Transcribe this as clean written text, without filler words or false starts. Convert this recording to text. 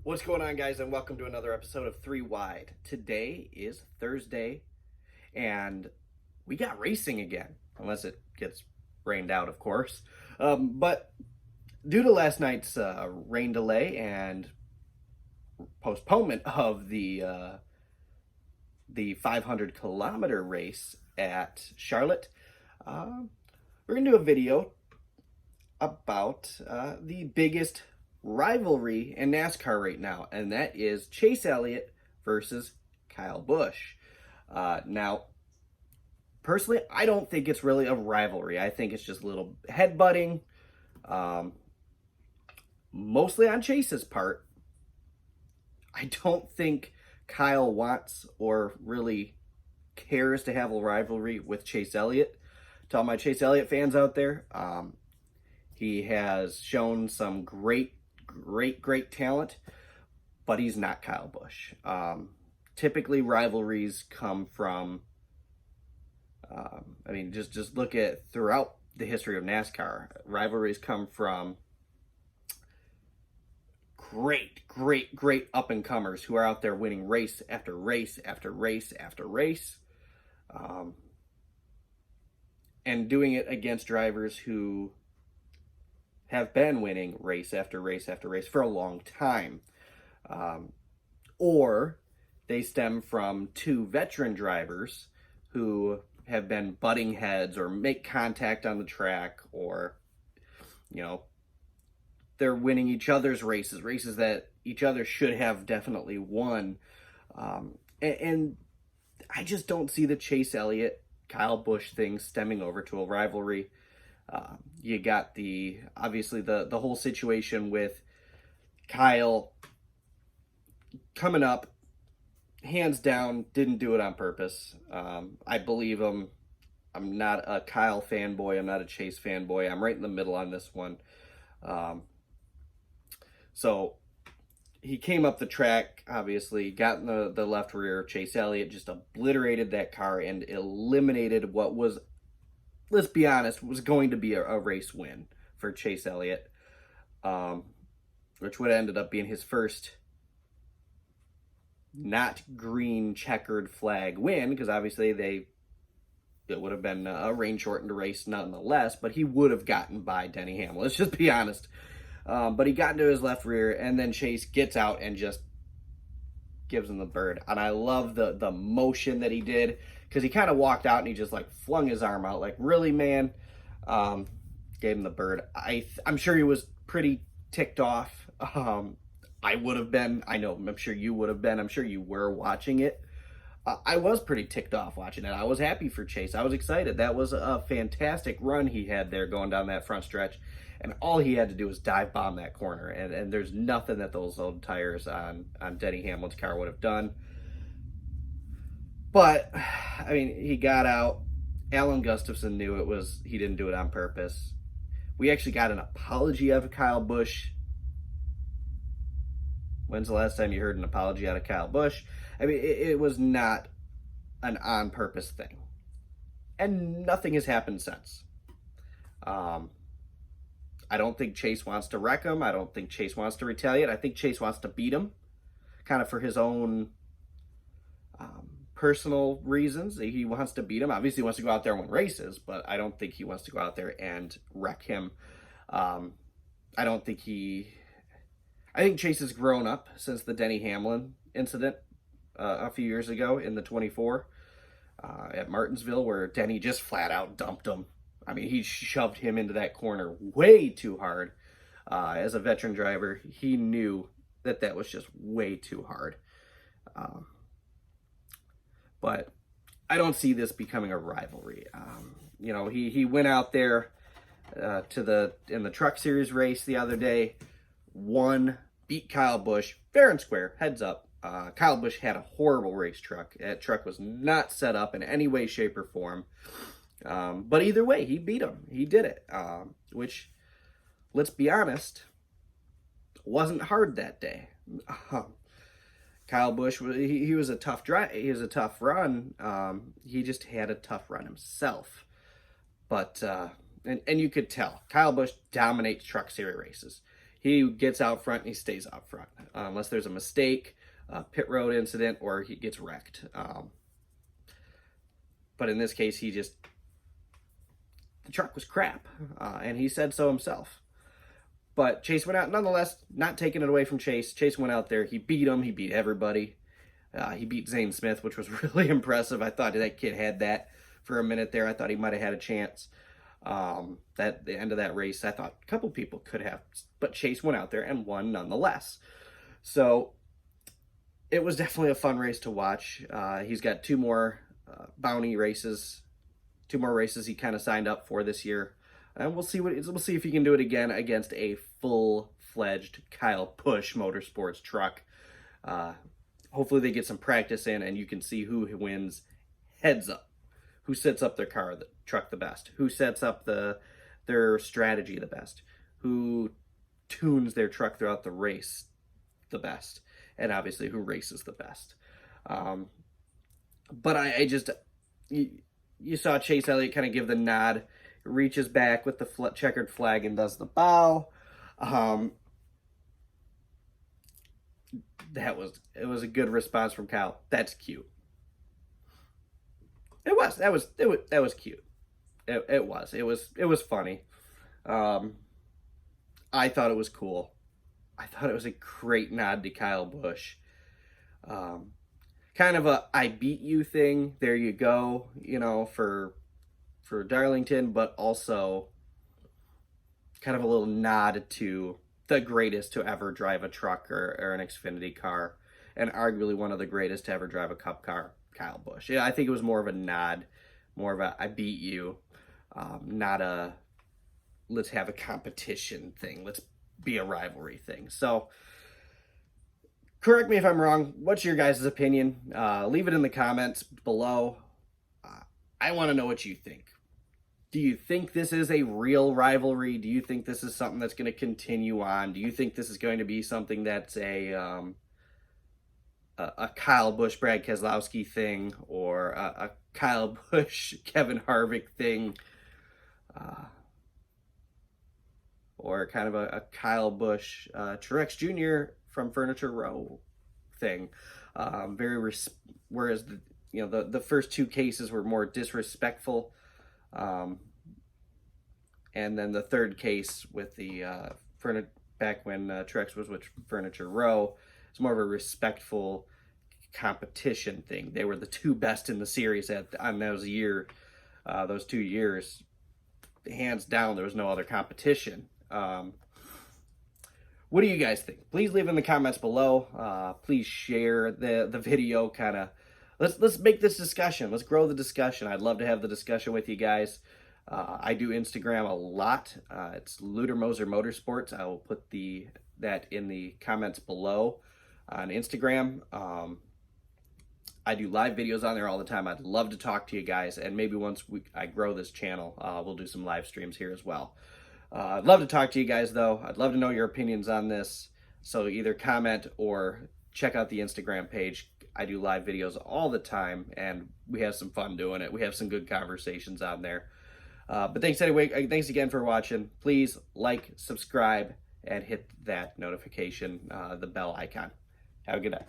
What's going on, guys, and welcome to another episode of 3 Wide. Today is Thursday, and we got racing again, unless it gets rained out, of course. But due to last night's rain delay and postponement of the 500-kilometer race at Charlotte, we're going to do a video about the biggest rivalry in NASCAR right now, and that is Chase Elliot versus Kyle Busch. Now, personally, I don't think it's really a rivalry. I think it's just a little headbutting, mostly on Chase's part. I don't think Kyle wants or really cares to have a rivalry with Chase Elliott. To all my Chase Elliott fans out there, he has shown some great talent, but he's not Kyle Busch. Typically, rivalries come from, just look at throughout the history of NASCAR. Rivalries come from great up-and-comers who are out there winning race after race after race after race, and doing it against drivers who have been winning race after race after race for a long time. Or they stem from two veteran drivers who have been butting heads or make contact on the track, or, they're winning each other's races that each other should have definitely won. And I just don't see the Chase Elliott, Kyle Busch thing stemming over to a rivalry. You got obviously the whole situation with Kyle coming up, hands down, didn't do it on purpose. I believe him. I'm not a Kyle fanboy. I'm not a Chase fanboy. I'm right in the middle on this one. So he came up the track, obviously, got in the left rear. Chase Elliott just obliterated that car and eliminated what was, let's be honest, was going to be a race win for Chase Elliott, which would have ended up being his first not green checkered flag win, because obviously it would have been a rain-shortened race nonetheless, but he would have gotten by Denny Hamlin. Let's just be honest. But he got into his left rear, and then Chase gets out and just gives him the bird. And I love the motion that he did, because he kind of walked out and he just like flung his arm out, like, really, man? Gave him the bird. I'm sure he was pretty ticked off. I would have been. I know, I'm sure you would have been. I'm sure you were watching it. I was pretty ticked off watching it. I was happy for Chase. I was excited. That was a fantastic run he had there going down that front stretch. And all he had to do was dive bomb that corner. And there's nothing that those old tires on Denny Hamlin's car would have done. But, I mean, he got out. Alan Gustafson knew he didn't do it on purpose. We actually got an apology out of Kyle Busch. When's the last time you heard an apology out of Kyle Busch? I mean, it was not an on-purpose thing. And nothing has happened since. I don't think Chase wants to wreck him. I don't think Chase wants to retaliate. I think Chase wants to beat him, kind of for his own personal reasons. He wants to beat him. Obviously, he wants to go out there and win races, but I don't think he wants to go out there and wreck him. I think Chase has grown up since the Denny Hamlin incident a few years ago in the 24 at Martinsville, where Denny just flat out dumped him. I mean, he shoved him into that corner way too hard. As a veteran driver, he knew that was just way too hard. But I don't see this becoming a rivalry. He went out there in the Truck Series race the other day, won, beat Kyle Busch fair and square, heads up. Kyle Busch had a horrible race truck. That truck was not set up in any way, shape, or form. But either way, he beat him. He did it. Which, let's be honest, wasn't hard that day. Kyle Busch, he was a tough drive. He was a tough run. He just had a tough run himself. But and you could tell Kyle Busch dominates Truck Series races. he gets out front and he stays out front. Unless there's a mistake, pit road incident, or he gets wrecked. But in this case, the truck was crap, and he said so himself. But Chase went out, nonetheless, not taking it away from Chase. Chase went out there, he beat him, he beat everybody. He beat Zane Smith, which was really impressive. I thought that kid had that for a minute there. I thought he might have had a chance. At the end of that race, I thought a couple people could have, but Chase went out there and won nonetheless. So it was definitely a fun race to watch. He's got two more bounty races, two more races he kind of signed up for this year, and we'll see if he can do it again against a full-fledged Kyle Busch Motorsports truck. Hopefully they get some practice in, and you can see who wins heads up, who sets up their truck the best, who sets up their strategy the best, who tunes their truck throughout the race the best, and obviously who races the best. But I just, you saw Chase Elliot kind of give the nod, reaches back with the checkered flag and does the bow. It was a good response from Kyle. That's cute. That was cute. It was funny. I thought it was cool. I thought it was a great nod to Kyle Busch. Kind of a I beat you thing. There you go, for Darlington, but also kind of a little nod to the greatest to ever drive a truck or an Xfinity car, and arguably one of the greatest to ever drive a Cup car, Kyle Busch. Yeah, I think it was more of a nod, more of a I beat you, not a let's have a competition thing. Let's be a rivalry thing. So correct me if I'm wrong. What's your guys' opinion? Leave it in the comments below. I want to know what you think. Do you think this is a real rivalry? Do you think this is something that's going to continue on? Do you think this is going to be something that's a Kyle Busch, Brad Keselowski thing, or a Kyle Busch, Kevin Harvick thing, or kind of a Kyle Busch, Truex Jr. from Furniture Row thing? Whereas the first two cases were more disrespectful. And then the third case with the back when Truex was with Furniture Row, it's more of a respectful competition thing. They were the two best in the series on those 2 years. Hands down, there was no other competition. What do you guys think? Please leave in the comments below. Please share the video. Let's make this discussion. Let's grow the discussion. I'd love to have the discussion with you guys. I do Instagram a lot. It's Luder Moser Motorsports. I will put that in the comments below on Instagram. I do live videos on there all the time. I'd love to talk to you guys, and maybe once I grow this channel, we'll do some live streams here as well. I'd love to talk to you guys, though. I'd love to know your opinions on this. So either comment or check out the Instagram page. I do live videos all the time, and we have some fun doing it. We have some good conversations on there. But thanks anyway. Thanks again for watching. Please like, subscribe, and hit that notification, the bell icon. Have a good day.